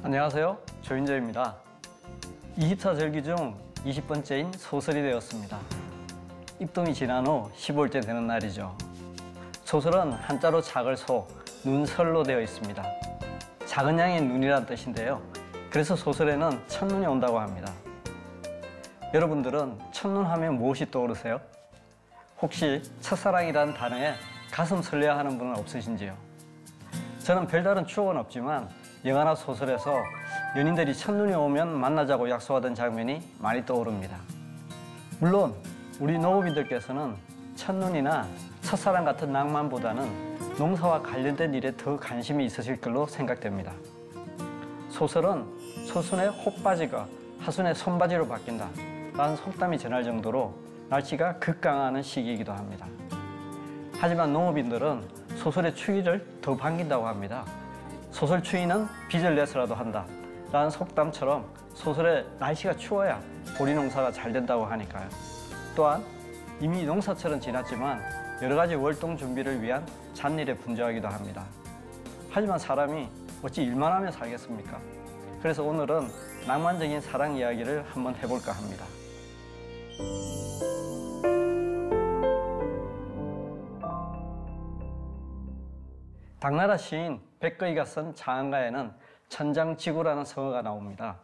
안녕하세요. 조인재입니다. 24절기 중 20번째인 소설이 되었습니다. 입동이 지난 후 15일째 되는 날이죠. 소설은 한자로 작을 소, 눈설로 되어 있습니다. 작은 양의 눈이란 뜻인데요. 그래서 소설에는 첫눈이 온다고 합니다. 여러분들은 첫눈 하면 무엇이 떠오르세요? 혹시 첫사랑이라는 단어에 가슴 설레야 하는 분은 없으신지요? 저는 별다른 추억은 없지만 영화나 소설에서 연인들이 첫눈이 오면 만나자고 약속하던 장면이 많이 떠오릅니다. 물론 우리 농업인들께서는 첫눈이나 첫사랑 같은 낭만보다는 농사와 관련된 일에 더 관심이 있으실 걸로 생각됩니다. 소설은 소순의 헛바지가 하순의 손바지로 바뀐다 라는 속담이 전할 정도로 날씨가 극강하는 시기이기도 합니다. 하지만 농업인들은 소설의 추위를 더 반긴다고 합니다. 소설 추위는 빚을 내서라도 한다 라는 속담처럼 소설의 날씨가 추워야 보리 농사가 잘 된다고 하니까요. 또한 이미 농사철은 지났지만 여러 가지 월동 준비를 위한 잔일에 분주하기도 합니다. 하지만 사람이 어찌 일만 하며 살겠습니까? 그래서 오늘은 낭만적인 사랑 이야기를 한번 해볼까 합니다. 당나라 시인 백거이가 쓴 장안가에는 천장지구라는 성어가 나옵니다.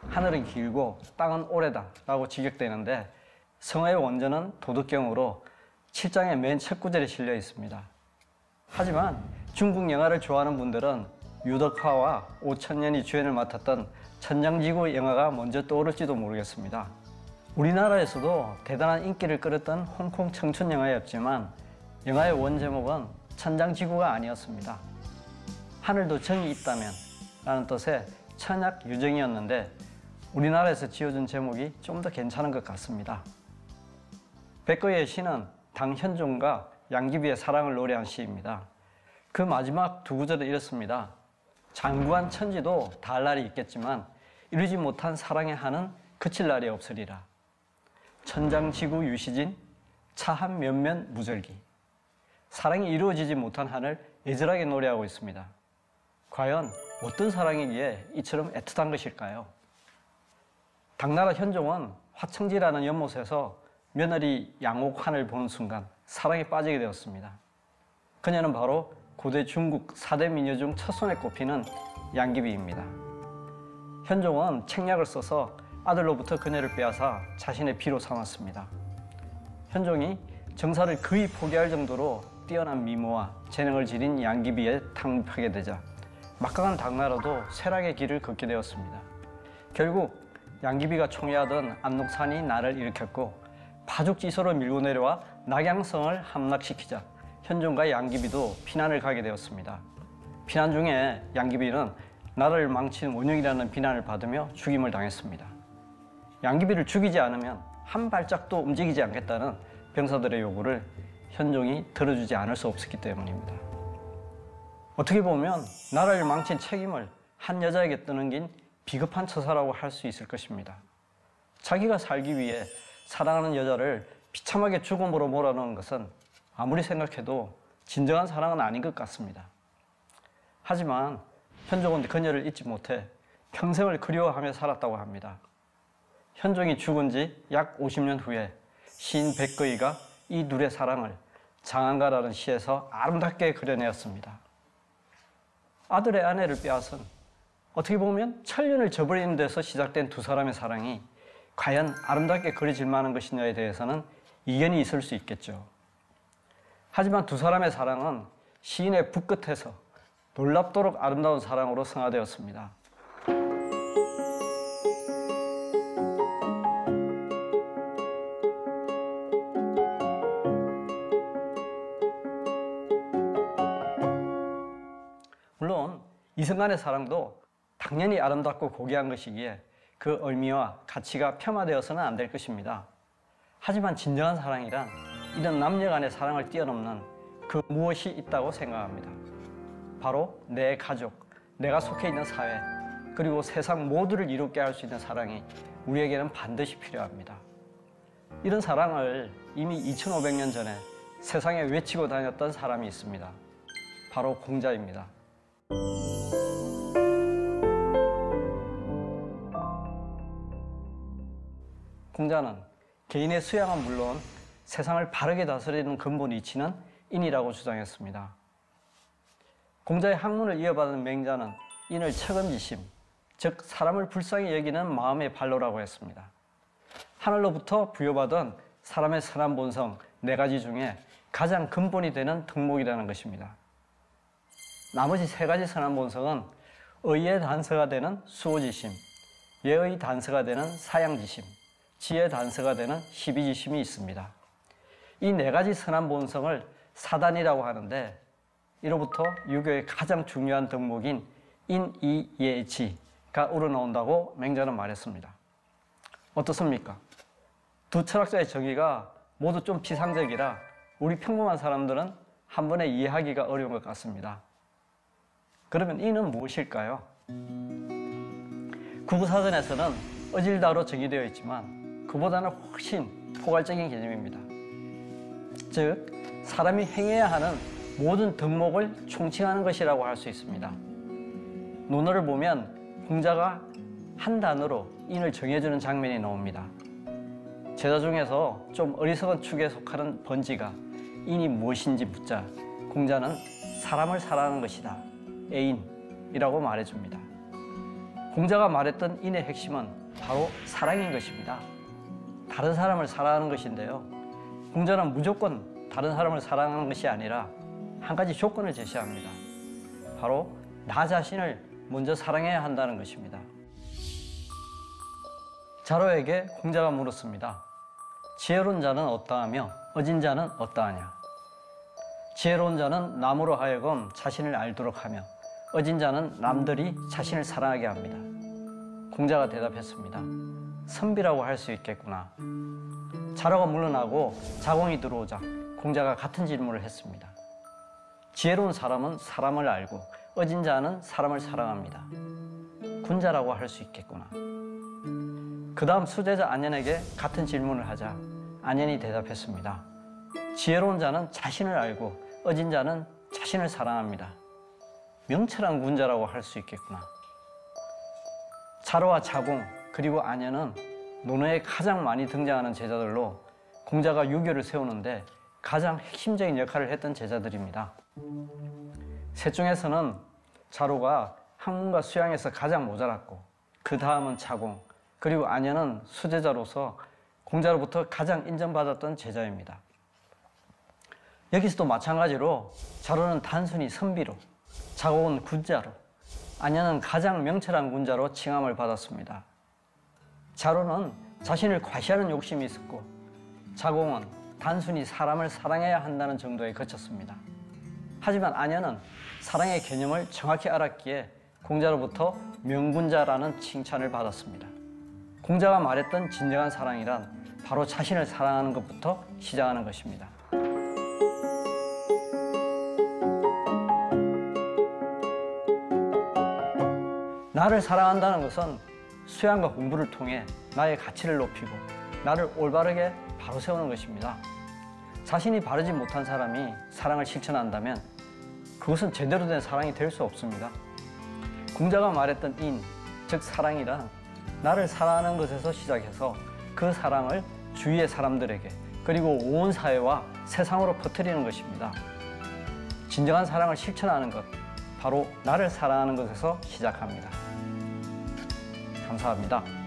하늘은 길고 땅은 오래다 라고 직역되는데 성어의 원전은 도덕경으로 7장의 맨 첫 구절에 실려 있습니다. 하지만 중국 영화를 좋아하는 분들은 유덕화와 오천년이 주연을 맡았던 천장지구 영화가 먼저 떠오를지도 모르겠습니다. 우리나라에서도 대단한 인기를 끌었던 홍콩 청춘 영화였지만 영화의 원제목은 천장지구가 아니었습니다. 하늘도 정이 있다면 라는 뜻의 천약 유정이었는데 우리나라에서 지어준 제목이 좀 더 괜찮은 것 같습니다. 백거이의 시는 당현종과 양귀비의 사랑을 노래한 시입니다. 그 마지막 두 구절은 이렇습니다. 장구한 천지도 닿을 날이 있겠지만 이루지 못한 사랑의 한은 그칠 날이 없으리라. 천장지구 유시진 차한 몇몇 무절기. 사랑이 이루어지지 못한 한을 애절하게 노래하고 있습니다. 과연 어떤 사랑이기에 이처럼 애틋한 것일까요? 당나라 현종은 화청지라는 연못에서 며느리 양옥환을 보는 순간 사랑에 빠지게 되었습니다. 그녀는 바로 고대 중국 4대 미녀 중 첫손에 꼽히는 양귀비입니다. 현종은 책략을 써서 아들로부터 그녀를 빼앗아 자신의 비로 삼았습니다. 현종이 정사를 거의 포기할 정도로 뛰어난 미모와 재능을 지닌 양귀비에 탕립하게 되자 막강한 당나라도 쇠락의 길을 걷게 되었습니다. 결국 양귀비가 총애하던 안록산이 난을 일으켰고 파죽지소로 밀고 내려와 낙양성을 함락시키자 현종과 양귀비도 피난을 가게 되었습니다. 피난 중에 양귀비는 나라를 망친 원흉이라는 비난을 받으며 죽임을 당했습니다. 양귀비를 죽이지 않으면 한 발짝도 움직이지 않겠다는 병사들의 요구를 현종이 들어주지 않을 수 없었기 때문입니다. 어떻게 보면 나라를 망친 책임을 한 여자에게 떠넘긴 비겁한 처사라고 할 수 있을 것입니다. 자기가 살기 위해 사랑하는 여자를 비참하게 죽음으로 몰아넣은 것은 아무리 생각해도 진정한 사랑은 아닌 것 같습니다. 하지만 현종은 그녀를 잊지 못해 평생을 그리워하며 살았다고 합니다. 현종이 죽은 지 약 50년 후에 시인 백거이가 이 둘의 사랑을 장안가라는 시에서 아름답게 그려내었습니다. 아들의 아내를 빼앗은 어떻게 보면 천년을 저버리는 데서 시작된 두 사람의 사랑이 과연 아름답게 그려질 만한 것이냐에 대해서는 이견이 있을 수 있겠죠. 하지만 두 사람의 사랑은 시인의 붓끝에서 놀랍도록 아름다운 사랑으로 승화되었습니다. 물론 이승간의 사랑도 당연히 아름답고 고귀한 것이기에 그 의미와 가치가 폄하되어서는 안 될 것입니다. 하지만 진정한 사랑이란 이런 남녀 간의 사랑을 뛰어넘는 그 무엇이 있다고 생각합니다. 바로 내 가족, 내가 속해 있는 사회, 그리고 세상 모두를 이롭게 할 수 있는 사랑이 우리에게는 반드시 필요합니다. 이런 사랑을 이미 2500년 전에 세상에 외치고 다녔던 사람이 있습니다. 바로 공자입니다. 공자는 개인의 수양은 물론 세상을 바르게 다스리는 근본 이치는 인이라고 주장했습니다. 공자의 학문을 이어받은 맹자는 인을 척은지심, 즉 사람을 불쌍히 여기는 마음의 발로라고 했습니다. 하늘로부터 부여받은 사람의 선한 본성 4가지 중에 가장 근본이 되는 덕목이라는 것입니다. 나머지 3가지 선한 본성은 의의 단서가 되는 수호지심, 예의 단서가 되는 사양지심, 지혜의 단서가 되는 시비지심이 있습니다. 이 4가지 선한 본성을 사단이라고 하는데 이로부터 유교의 가장 중요한 덕목인 인이예지가 우러나온다고 맹자는 말했습니다. 어떻습니까? 두 철학자의 정의가 모두 좀 피상적이라 우리 평범한 사람들은 한 번에 이해하기가 어려운 것 같습니다. 그러면 인은 무엇일까요? 구구사전에서는 어질다로 정의되어 있지만 그보다는 훨씬 포괄적인 개념입니다. 즉, 사람이 행해야 하는 모든 덕목을 총칭하는 것이라고 할 수 있습니다. 논어를 보면 공자가 한 단어로 인을 정해주는 장면이 나옵니다. 제자 중에서 좀 어리석은 축에 속하는 번지가 인이 무엇인지 묻자 공자는 사람을 사랑하는 것이다, 애인이라고 말해줍니다. 공자가 말했던 인의 핵심은 바로 사랑인 것입니다. 다른 사람을 사랑하는 것인데요. 공자는 무조건 다른 사람을 사랑하는 것이 아니라 한 가지 조건을 제시합니다. 바로 나 자신을 먼저 사랑해야 한다는 것입니다. 자로에게 공자가 물었습니다. 지혜로운 자는 어떠하며 어진 자는 어떠하냐? 지혜로운 자는 남으로 하여금 자신을 알도록 하며 어진 자는 남들이 자신을 사랑하게 합니다. 공자가 대답했습니다. 선비라고 할 수 있겠구나. 자로가 물러나고 자공이 들어오자 공자가 같은 질문을 했습니다. 지혜로운 사람은 사람을 알고 어진 자는 사람을 사랑합니다. 군자라고 할 수 있겠구나. 그 다음 수제자 안연에게 같은 질문을 하자 안연이 대답했습니다. 지혜로운 자는 자신을 알고 어진 자는 자신을 사랑합니다. 명철한 군자라고 할 수 있겠구나. 자로와 자공 그리고 안연은 논어에 가장 많이 등장하는 제자들로 공자가 유교를 세우는데 가장 핵심적인 역할을 했던 제자들입니다. 셋 중에서는 자로가 학문과 수양에서 가장 모자랐고 그 다음은 자공 그리고 안연은 수제자로서 공자로부터 가장 인정받았던 제자입니다. 여기서도 마찬가지로 자로는 단순히 선비로, 자공은 군자로, 안연은 가장 명철한 군자로 칭함을 받았습니다. 자로는 자신을 과시하는 욕심이 있었고 자공은 단순히 사람을 사랑해야 한다는 정도에 그쳤습니다. 하지만 안연은 사랑의 개념을 정확히 알았기에 공자로부터 명군자라는 칭찬을 받았습니다. 공자가 말했던 진정한 사랑이란 바로 자신을 사랑하는 것부터 시작하는 것입니다. 나를 사랑한다는 것은 수양과 공부를 통해 나의 가치를 높이고 나를 올바르게 바로 세우는 것입니다. 자신이 바르지 못한 사람이 사랑을 실천한다면 그것은 제대로 된 사랑이 될 수 없습니다. 공자가 말했던 인, 즉 사랑이란 나를 사랑하는 것에서 시작해서 그 사랑을 주위의 사람들에게 그리고 온 사회와 세상으로 퍼뜨리는 것입니다. 진정한 사랑을 실천하는 것, 바로 나를 사랑하는 것에서 시작합니다. 감사합니다.